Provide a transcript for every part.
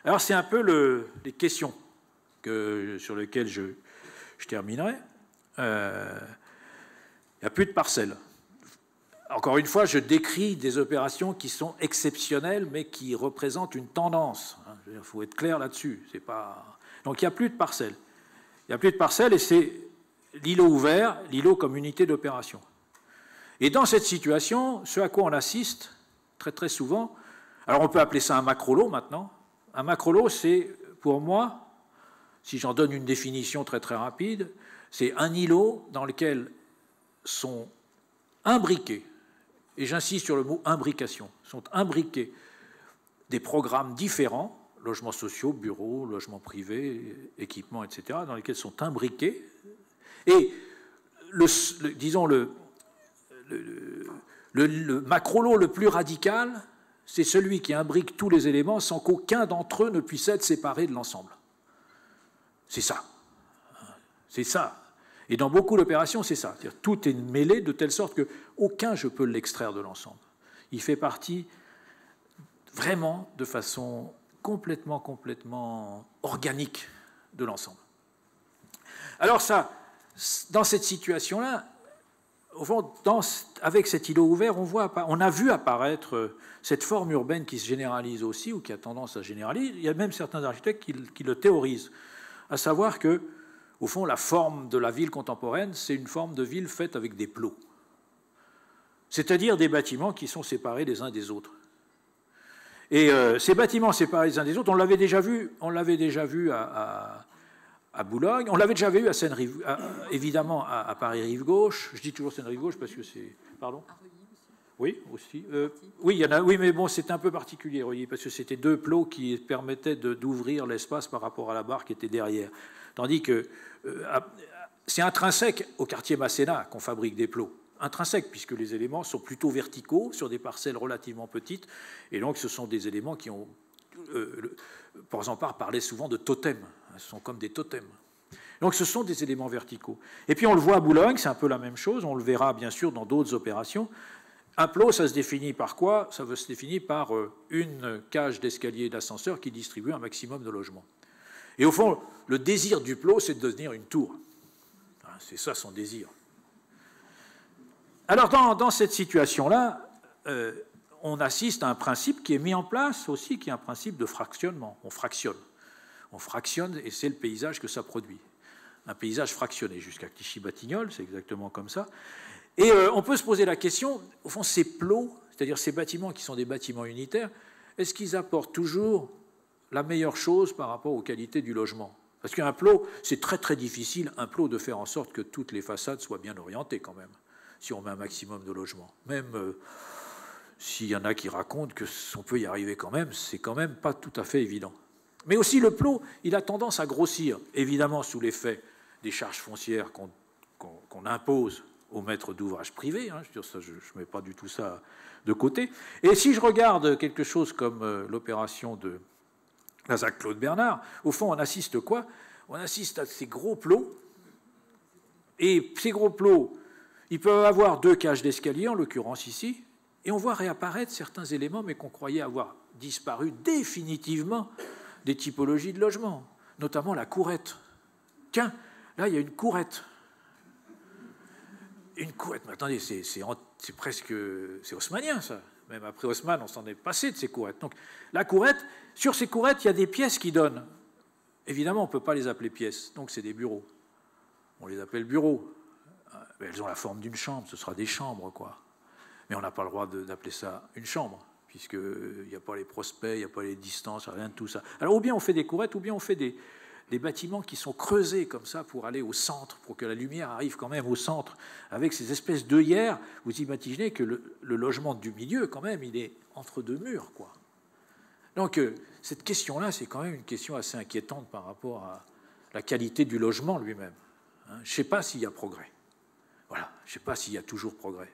Alors, c'est un peu les questions sur lesquelles je terminerai. Il n'y a plus de parcelles. Encore une fois, je décris des opérations qui sont exceptionnelles, mais qui représentent une tendance. Il faut être clair là-dessus. Donc, il n'y a plus de parcelles. Il n'y a plus de parcelles, et c'est l'îlot ouvert, l'îlot comme unité d'opération. Et dans cette situation, ce à quoi on assiste très très souvent, alors on peut appeler ça un macrolot maintenant. Un macrolot, c'est, pour moi, si j'en donne une définition très très rapide, c'est un îlot dans lequel sont imbriqués, et j'insiste sur le mot imbrication, sont imbriqués des programmes différents, logements sociaux, bureaux, logements privés, équipements, etc., dans lesquels sont imbriqués. Et, disons, le macrolot le plus radical, c'est celui qui imbrique tous les éléments sans qu'aucun d'entre eux ne puisse être séparé de l'ensemble. C'est ça. C'est ça. Et dans beaucoup d'opérations, c'est ça. C'est-à-dire, tout est mêlé de telle sorte qu'aucun je peux l'extraire de l'ensemble. Il fait partie vraiment de façon complètement organique de l'ensemble. Alors ça, dans cette situation-là, au fond, avec cet îlot ouvert, on a vu apparaître cette forme urbaine qui se généralise aussi, ou qui a tendance à généraliser. Il y a même certains architectes qui le théorisent, à savoir que, au fond, la forme de la ville contemporaine, c'est une forme de ville faite avec des plots, c'est-à-dire des bâtiments qui sont séparés les uns des autres. Et ces bâtiments séparés les uns des autres, on l'avait déjà vu à Boulogne, on l'avait déjà vu à Seine-Rive, évidemment à Paris-Rive-Gauche. Je dis toujours Seine-Rive-Gauche parce que c'est... Pardon ? Oui, aussi. Oui, il y en a. Oui, mais bon, c'était un peu particulier, Reuilly, parce que c'était deux plots qui permettaient d'ouvrir l'espace par rapport à la barre qui était derrière. Tandis que c'est intrinsèque au quartier Masséna qu'on fabrique des plots. Intrinsèque, puisque les éléments sont plutôt verticaux sur des parcelles relativement petites, et donc ce sont des éléments qui ont... Porzampar parlait souvent de totems, ce sont comme des totems. Donc ce sont des éléments verticaux. Et puis on le voit à Boulogne, c'est un peu la même chose, on le verra bien sûr dans d'autres opérations. Un plot, ça se définit par quoi? Ça se définit par une cage d'escalier et d'ascenseur qui distribue un maximum de logements. Et au fond, le désir du plot, c'est de devenir une tour. C'est ça son désir. Alors dans cette situation-là, on assiste à un principe qui est mis en place aussi, qui est un principe de fractionnement. On fractionne et c'est le paysage que ça produit. Un paysage fractionné jusqu'à Clichy-Batignolles, c'est exactement comme ça. Et on peut se poser la question, au fond, ces plots, c'est-à-dire ces bâtiments qui sont des bâtiments unitaires, est-ce qu'ils apportent toujours la meilleure chose par rapport aux qualités du logement? Parce qu'un plot, c'est très très difficile, un plot, de faire en sorte que toutes les façades soient bien orientées quand même, si on met un maximum de logements. Même s'il y en a qui racontent qu'on peut y arriver quand même, c'est quand même pas tout à fait évident. Mais aussi le plot, il a tendance à grossir, évidemment sous l'effet des charges foncières qu'on impose aux maîtres d'ouvrage privés. Je ne mets pas du tout ça de côté. Et si je regarde quelque chose comme l'opération de Lazac-Claude Bernard, au fond, on assiste quoi? On assiste à ces gros plots. Et ces gros plots, ils peuvent avoir deux cages d'escalier, en l'occurrence ici, et on voit réapparaître certains éléments, mais qu'on croyait avoir disparu définitivement des typologies de logement, notamment la courette. Tiens, là, il y a une courette. Une courette, mais attendez, c'est presque... C'est haussmannien, ça. Même après Haussmann, on s'en est passé de ces courettes. Donc, la courette, sur ces courettes, il y a des pièces qui donnent. Évidemment, on ne peut pas les appeler pièces, donc c'est des bureaux. On les appelle bureaux. Mais elles ont la forme d'une chambre, ce sera des chambres, quoi. Mais on n'a pas le droit d'appeler ça une chambre, puisqu'il n'y a pas les prospects, il n'y a pas les distances, rien de tout ça. Alors, ou bien on fait des courettes, ou bien on fait des bâtiments qui sont creusés comme ça pour aller au centre, pour que la lumière arrive quand même au centre, avec ces espèces d'œillères. Vous imaginez que le logement du milieu, quand même, il est entre deux murs, quoi. Donc, cette question-là, c'est quand même une question assez inquiétante par rapport à la qualité du logement lui-même. Je ne sais pas s'il y a progrès. Voilà, je ne sais pas s'il y a toujours progrès.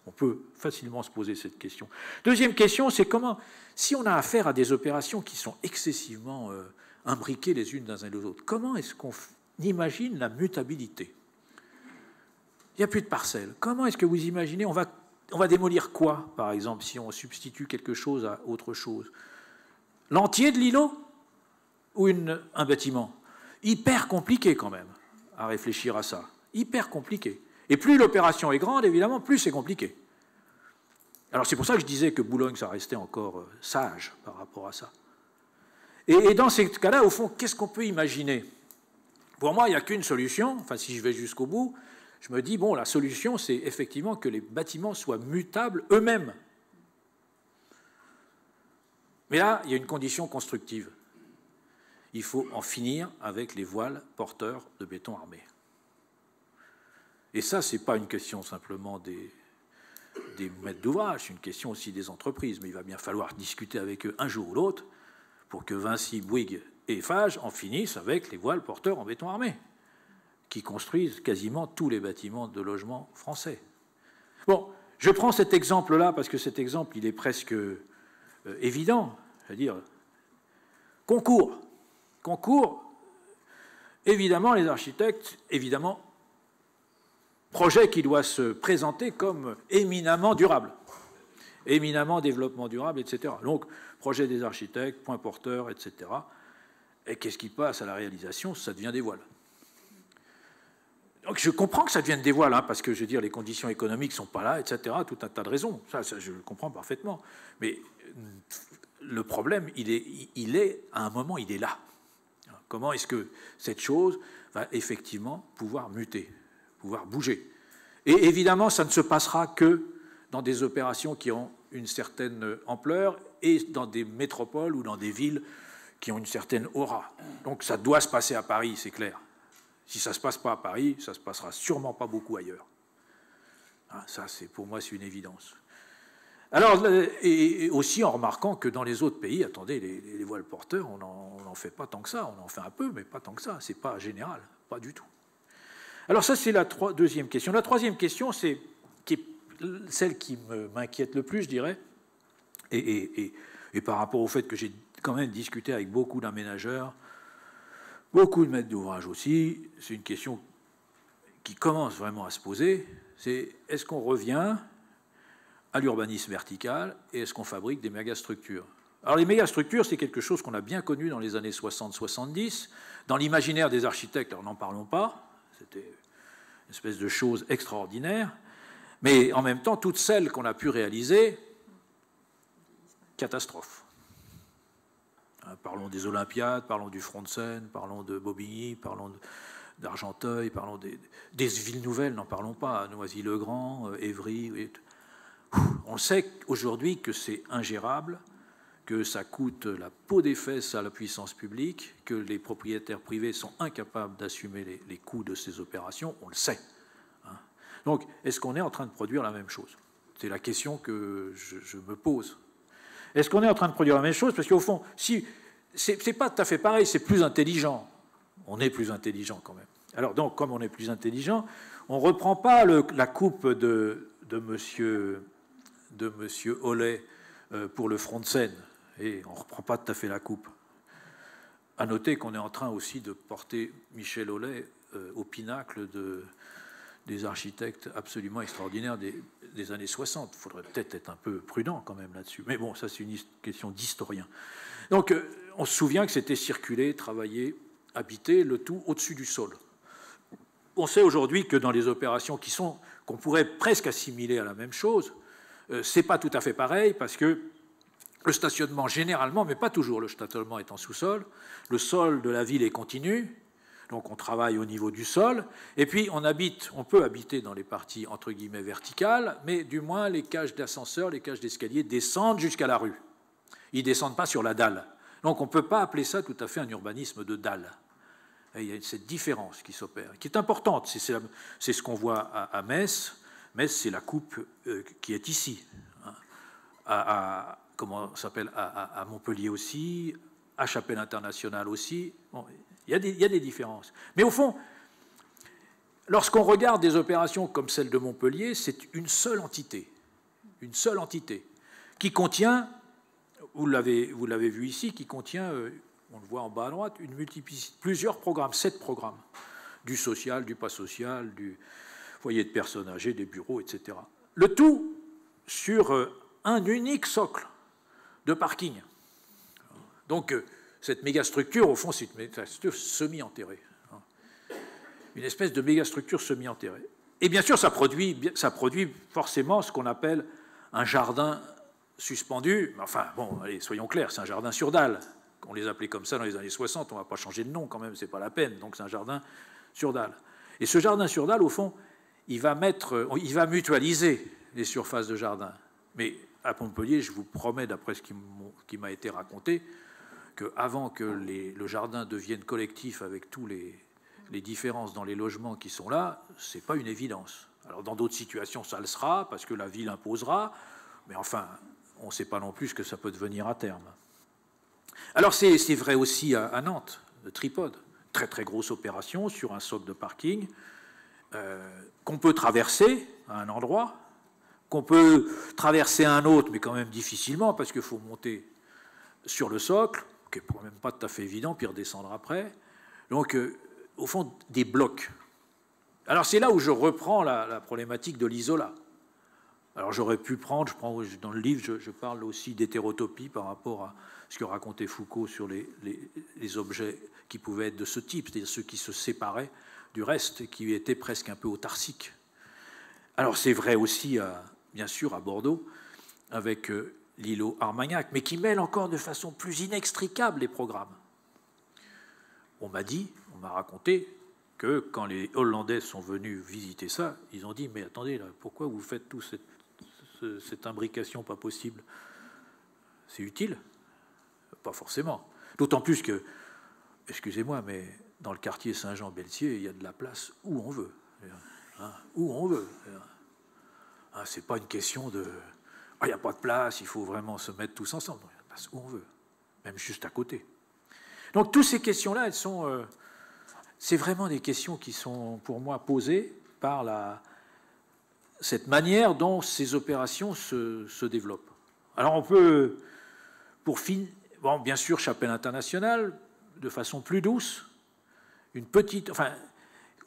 On peut facilement se poser cette question. Deuxième question, c'est comment, si on a affaire à des opérations qui sont excessivement imbriquées les unes dans un aux autres, comment est-ce qu'on imagine la mutabilité? Il n'y a plus de parcelles. Comment est-ce que vous imaginez, on va démolir quoi, par exemple, si on substitue quelque chose à autre chose? L'entier de l'îlot? ou un bâtiment? Hyper compliqué quand même à réfléchir à ça. Hyper compliqué. Et plus l'opération est grande, évidemment, plus c'est compliqué. Alors c'est pour ça que je disais que Boulogne, ça restait encore sage par rapport à ça. Et dans ces cas-là, au fond, qu'est-ce qu'on peut imaginer? Pour moi, il n'y a qu'une solution. Enfin, si je vais jusqu'au bout, je me dis, bon, la solution, c'est effectivement que les bâtiments soient mutables eux-mêmes. Mais là, il y a une condition constructive. Il faut en finir avec les voiles porteurs de béton armé. Et ça, ce n'est pas une question simplement des maîtres d'ouvrage, c'est une question aussi des entreprises. Mais il va bien falloir discuter avec eux un jour ou l'autre pour que Vinci, Bouygues et Eiffage en finissent avec les voiles porteurs en béton armé, qui construisent quasiment tous les bâtiments de logement français. Bon, je prends cet exemple-là parce que cet exemple, il est presque évident. C'est-à-dire, concours. Concours, évidemment, les architectes, évidemment, projet qui doit se présenter comme éminemment durable, éminemment développement durable, etc. Donc, projet des architectes, point porteur, etc. Et qu'est-ce qui passe à la réalisation? Ça devient des voiles. Donc, je comprends que ça devienne des voiles, hein, parce que, je veux dire, les conditions économiques ne sont pas là, etc. Tout un tas de raisons. Ça, je le comprends parfaitement. Mais le problème, il est, à un moment, il est là. Comment est-ce que cette chose va effectivement pouvoir muter, pouvoir bouger? Et évidemment, ça ne se passera que dans des opérations qui ont une certaine ampleur et dans des métropoles ou dans des villes qui ont une certaine aura. Donc ça doit se passer à Paris, c'est clair. Si ça ne se passe pas à Paris, ça ne se passera sûrement pas beaucoup ailleurs. Ça, pour moi, c'est une évidence. Alors, et aussi en remarquant que dans les autres pays, attendez, les voiles porteurs, on n'en fait pas tant que ça. On en fait un peu, mais pas tant que ça. Ce n'est pas général, pas du tout. Alors ça, c'est la deuxième question. La troisième question, c'est celle qui m'inquiète le plus, je dirais, et par rapport au fait que j'ai quand même discuté avec beaucoup d'aménageurs, beaucoup de maîtres d'ouvrage aussi, c'est une question qui commence vraiment à se poser, c'est est-ce qu'on revient à l'urbanisme vertical et est-ce qu'on fabrique des mégastructures? Alors les mégastructures, c'est quelque chose qu'on a bien connu dans les années 60-70. Dans l'imaginaire des architectes, alors n'en parlons pas, c'était une espèce de chose extraordinaire, mais en même temps, toutes celles qu'on a pu réaliser, catastrophe. Parlons des Olympiades, parlons du front de Seine, parlons de Bobigny, parlons d'Argenteuil, parlons des villes nouvelles, n'en parlons pas, Noisy-le-Grand, Évry. On sait aujourd'hui que c'est ingérable, que ça coûte la peau des fesses à la puissance publique, que les propriétaires privés sont incapables d'assumer les coûts de ces opérations, on le sait. Donc, est-ce qu'on est en train de produire la même chose? C'est la question que je me pose. Est-ce qu'on est en train de produire la même chose? Parce qu'au fond, si, c'est pas tout à fait pareil, c'est plus intelligent. On est plus intelligent quand même. Alors donc, comme on est plus intelligent, on ne reprend pas la coupe de monsieur Hollet pour le front de Seine. Et on ne reprend pas tout à fait la coupe. À noter qu'on est en train aussi de porter Michel Hollet au pinacle des architectes absolument extraordinaires des années 60. Il faudrait peut-être être un peu prudent quand même là-dessus. Mais bon, ça c'est une question d'historien. Donc on se souvient que c'était circuler, travailler, habiter, le tout au-dessus du sol. On sait aujourd'hui que dans les opérations qu'on pourrait presque assimiler à la même chose, c'est pas tout à fait pareil parce que le stationnement généralement, mais pas toujours, le stationnement est en sous-sol, le sol de la ville est continu, donc on travaille au niveau du sol, et puis on peut habiter dans les parties entre guillemets verticales, mais du moins les cages d'ascenseur, les cages d'escalier descendent jusqu'à la rue. Ils ne descendent pas sur la dalle. Donc on ne peut pas appeler ça tout à fait un urbanisme de dalle. Et il y a cette différence qui s'opère, qui est importante. C'est ce qu'on voit à Metz. Metz, c'est la coupe qui est ici. Comment s'appelle, à Montpellier aussi, à Chapelle Internationale aussi. Bon, il y a des différences. Mais au fond, lorsqu'on regarde des opérations comme celle de Montpellier, c'est une seule entité, qui contient, vous l'avez vu ici, qui contient, on le voit en bas à droite, plusieurs programmes, 7 programmes, du social, du pas social, du foyer de personnes âgées, des bureaux, etc. Le tout sur un unique socle de parking. Donc, Cette mégastructure, au fond, c'est une mégastructure semi-enterrée. Une espèce de mégastructure semi-enterrée. Et bien sûr, ça produit forcément ce qu'on appelle un jardin suspendu. Enfin, bon, allez, soyons clairs, c'est un jardin sur dalle. On les appelait comme ça dans les années 60, on ne va pas changer de nom quand même, c'est pas la peine. Donc c'est un jardin sur dalle. Et ce jardin sur dalle, au fond, il va mutualiser les surfaces de jardin. Mais à Montpellier, je vous promets, d'après ce qui m'a été raconté, qu'avant que le jardin devienne collectif avec tous les différences dans les logements qui sont là, ce n'est pas une évidence. Alors dans d'autres situations, ça le sera, parce que la ville imposera, mais enfin, on ne sait pas non plus ce que ça peut devenir à terme. Alors c'est vrai aussi à Nantes, le Tripode. Très très grosse opération sur un socle de parking qu'on peut traverser à un endroit, qu'on peut traverser à un autre, mais quand même difficilement, parce qu'il faut monter sur le socle, qui n'est quand même pas tout à fait évident, puis redescendre après. Donc, au fond, des blocs. Alors c'est là où je reprends la problématique de l'isolat. Alors j'aurais pu prendre, dans le livre, je parle aussi d'hétérotopie par rapport à ce que racontait Foucault sur les objets qui pouvaient être de ce type, c'est-à-dire ceux qui se séparaient du reste et qui étaient presque un peu autarciques. Alors c'est vrai aussi, bien sûr, à Bordeaux, avec l'îlot Armagnac, mais qui mêle encore de façon plus inextricable les programmes. On m'a raconté que quand les Hollandais sont venus visiter ça, ils ont dit « Mais attendez, là, pourquoi vous faites tout cette imbrication pas possible? C'est utile? Pas forcément. D'autant plus que, excusez-moi, mais dans le quartier Saint-Jean-Belsier, il y a de la place où on veut. Où on veut. C'est pas une question de « il n'y a pas de place, il faut vraiment se mettre tous ensemble ». Il y a de la place où on veut, même juste à côté. Donc toutes ces questions-là, c'est vraiment des questions qui sont pour moi posées par cette manière dont ces opérations se développent. Alors on peut, bien sûr, Chapelle internationale, de façon plus douce, une petite,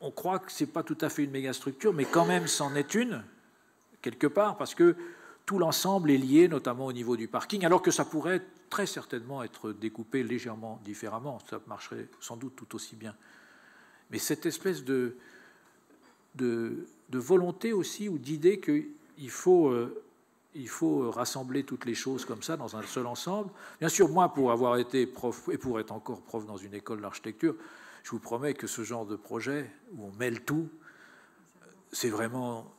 on croit que ce n'est pas tout à fait une mégastructure, mais quand même c'en est une, quelque part, parce que tout l'ensemble est lié, notamment au niveau du parking, alors que ça pourrait très certainement être découpé légèrement différemment, ça marcherait sans doute tout aussi bien. Mais cette espèce de volonté aussi, ou d'idée qu'il faut rassembler toutes les choses comme ça dans un seul ensemble. Bien sûr, moi, pour avoir été prof, et pour être encore prof dans une école d'architecture, je vous promets que ce genre de projet, où on mêle tout, c'est vraiment...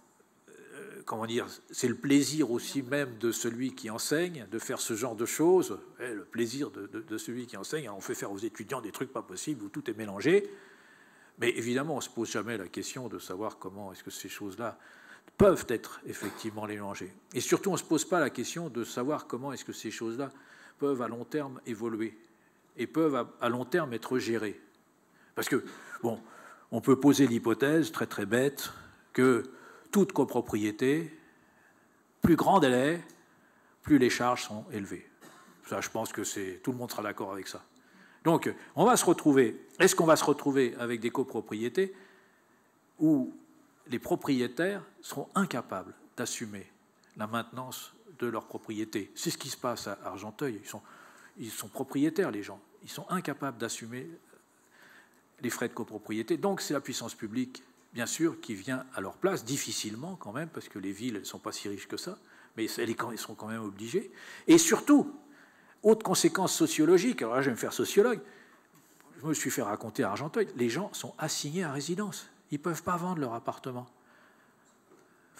comment dire, c'est le plaisir aussi même de celui qui enseigne de faire ce genre de choses, le plaisir de celui qui enseigne. On fait faire aux étudiants des trucs pas possibles où tout est mélangé, mais évidemment on ne se pose jamais la question de savoir comment est-ce que ces choses-là peuvent être effectivement mélangées. Et surtout on ne se pose pas la question de savoir comment est-ce que ces choses-là peuvent à long terme évoluer et peuvent à long terme être gérées. Parce que, bon, on peut poser l'hypothèse très très bête que toute copropriété, plus grande elle est, plus les charges sont élevées. Ça, je pense que tout le monde sera d'accord avec ça. Donc, on va se retrouver. Est-ce qu'on va se retrouver avec des copropriétés où les propriétaires seront incapables d'assumer la maintenance de leur propriété? C'est ce qui se passe à Argenteuil. Ils sont propriétaires, les gens. Ils sont incapables d'assumer les frais de copropriété. Donc, c'est la puissance publique, bien sûr, qui vient à leur place, difficilement quand même, parce que les villes, elles ne sont pas si riches que ça, mais elles sont quand même obligées. Et surtout, autre conséquence sociologique, alors là je vais me faire sociologue, je me suis fait raconter à Argenteuil, les gens sont assignés à résidence. Ils ne peuvent pas vendre leur appartement.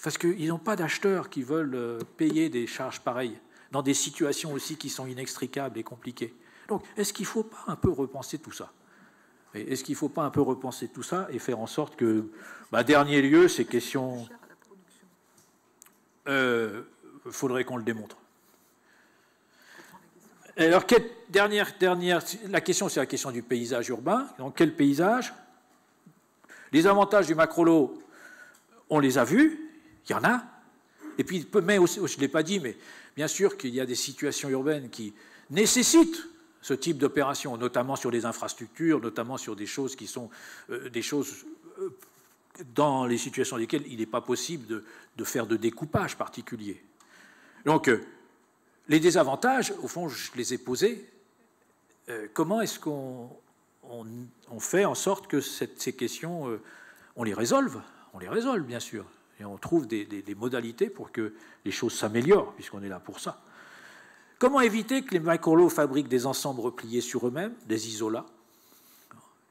Parce qu'ils n'ont pas d'acheteurs qui veulent payer des charges pareilles, dans des situations aussi qui sont inextricables et compliquées. Donc, est-ce qu'il ne faut pas un peu repenser tout ça ? Est-ce qu'il ne faut pas un peu repenser tout ça et faire en sorte que, dernier lieu, ces questions... faudrait qu'on le démontre. Alors, la question, c'est la question du paysage urbain. Donc, quel paysage? Les avantages du macrolot, on les a vus, il y en a. Et puis, mais aussi, je ne l'ai pas dit, mais bien sûr qu'il y a des situations urbaines qui nécessitent ce type d'opération, notamment sur les infrastructures, notamment sur des choses qui sont des choses dans les situations dans lesquelles il n'est pas possible de faire de découpage particulier. Donc, les désavantages, au fond, je les ai posés. comment est-ce qu'on fait en sorte que ces questions, on les résolve? On les résolve, bien sûr. Et on trouve des modalités pour que les choses s'améliorent, puisqu'on est là pour ça. Comment éviter que les macrolos fabriquent des ensembles repliés sur eux-mêmes, des isolats,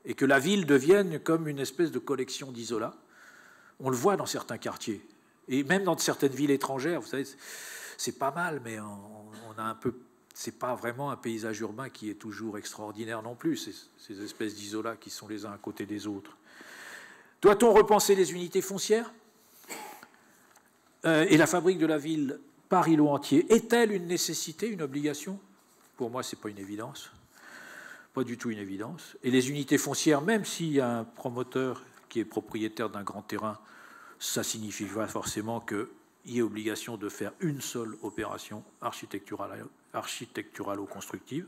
et que la ville devienne comme une espèce de collection d'isolats? On le voit dans certains quartiers, et même dans certaines villes étrangères. Vous savez, c'est pas mal, mais on a un peu... C'est pas vraiment un paysage urbain qui est toujours extraordinaire non plus, ces espèces d'isolats qui sont les uns à côté des autres. Doit-on repenser les unités foncières? Et la fabrique de la ville par îlot entier est-elle une nécessité, une obligation? Pour moi, ce n'est pas une évidence. Pas du tout une évidence. Et les unités foncières, même s'il y a un promoteur qui est propriétaire d'un grand terrain, ça ne signifie pas forcément qu'il y ait obligation de faire une seule opération architecturale ou constructive.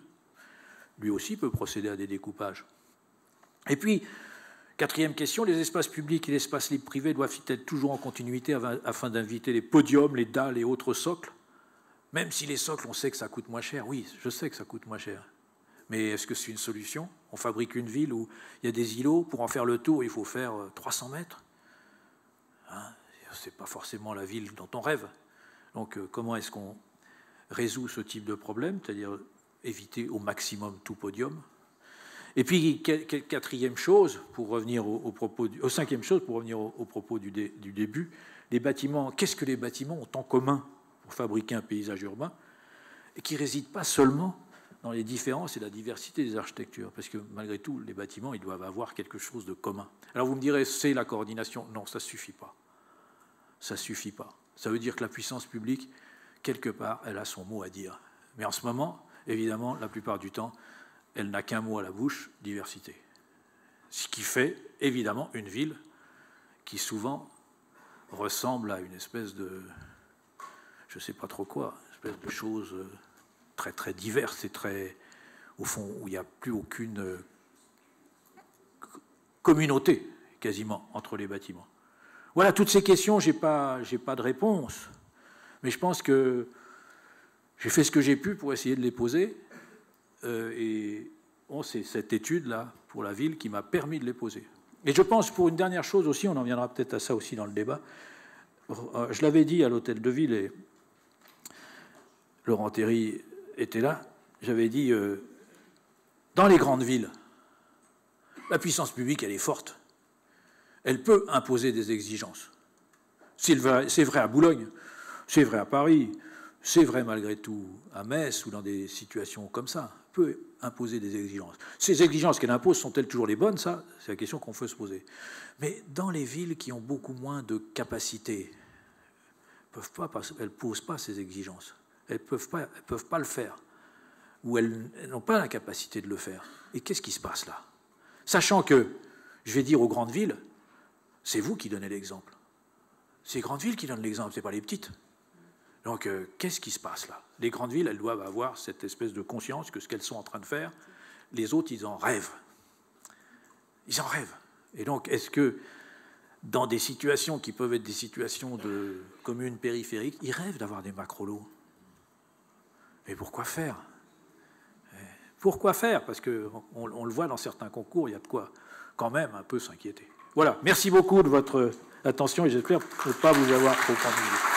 Lui aussi peut procéder à des découpages. Et puis, quatrième question, les espaces publics et les espaces libres privés doivent être toujours en continuité afin d'inviter les podiums, les dalles et autres socles? Même si les socles, on sait que ça coûte moins cher. Oui, je sais que ça coûte moins cher. Mais est-ce que c'est une solution? On fabrique une ville où il y a des îlots. Pour en faire le tour, il faut faire 300 mètres. Hein, ce n'est pas forcément la ville dont on rêve. Donc, comment est-ce qu'on résout ce type de problème? C'est-à-dire éviter au maximum tout podium. Et puis, quatrième chose, pour revenir cinquième chose, pour revenir au propos du début, les bâtiments, qu'est-ce que les bâtiments ont en commun pour fabriquer un paysage urbain, et qui ne réside pas seulement dans les différences et la diversité des architectures, parce que malgré tout, les bâtiments, ils doivent avoir quelque chose de commun. Alors vous me direz, c'est la coordination. Non, ça ne suffit pas. Ça ne suffit pas. Ça veut dire que la puissance publique, quelque part, elle a son mot à dire. Mais en ce moment, évidemment, la plupart du temps, elle n'a qu'un mot à la bouche, diversité. Ce qui fait, évidemment, une ville qui souvent ressemble à une espèce de, je ne sais pas trop quoi, une espèce de choses très, très diverses et très, au fond, où il n'y a plus aucune communauté, quasiment, entre les bâtiments. Voilà, toutes ces questions, je n'ai pas de réponse, mais je pense que j'ai fait ce que j'ai pu pour essayer de les poser. Et c'est cette étude-là pour la ville qui m'a permis de les poser. Et je pense, pour une dernière chose aussi, on en viendra peut-être à ça aussi dans le débat, je l'avais dit à l'hôtel de ville, et Laurent Théry était là, j'avais dit, dans les grandes villes, la puissance publique, elle est forte. Elle peut imposer des exigences. C'est vrai à Boulogne, c'est vrai à Paris, c'est vrai malgré tout à Metz ou dans des situations comme ça. Elle peut imposer des exigences. Ces exigences qu'elle impose, sont-elles toujours les bonnes? Ça, c'est la question qu'on peut se poser. Mais dans les villes qui ont beaucoup moins de capacité, elles ne posent pas ces exigences. Elles ne peuvent pas le faire. Ou elles n'ont pas la capacité de le faire. Et qu'est-ce qui se passe là? Sachant que, je vais dire aux grandes villes, c'est vous qui donnez l'exemple. C'est les grandes villes qui donnent l'exemple, ce n'est pas les petites. Donc, qu'est-ce qui se passe là? Les grandes villes, elles doivent avoir cette espèce de conscience que ce qu'elles sont en train de faire, les autres, ils en rêvent. Ils en rêvent. Et donc, est-ce que, dans des situations qui peuvent être des situations de communes périphériques, ils rêvent d'avoir des macrolots? Mais pourquoi faire? Pourquoi faire? Parce qu'on le voit dans certains concours, il y a de quoi quand même un peu s'inquiéter. Voilà, merci beaucoup de votre attention et j'espère ne pas vous avoir trop ennuyé.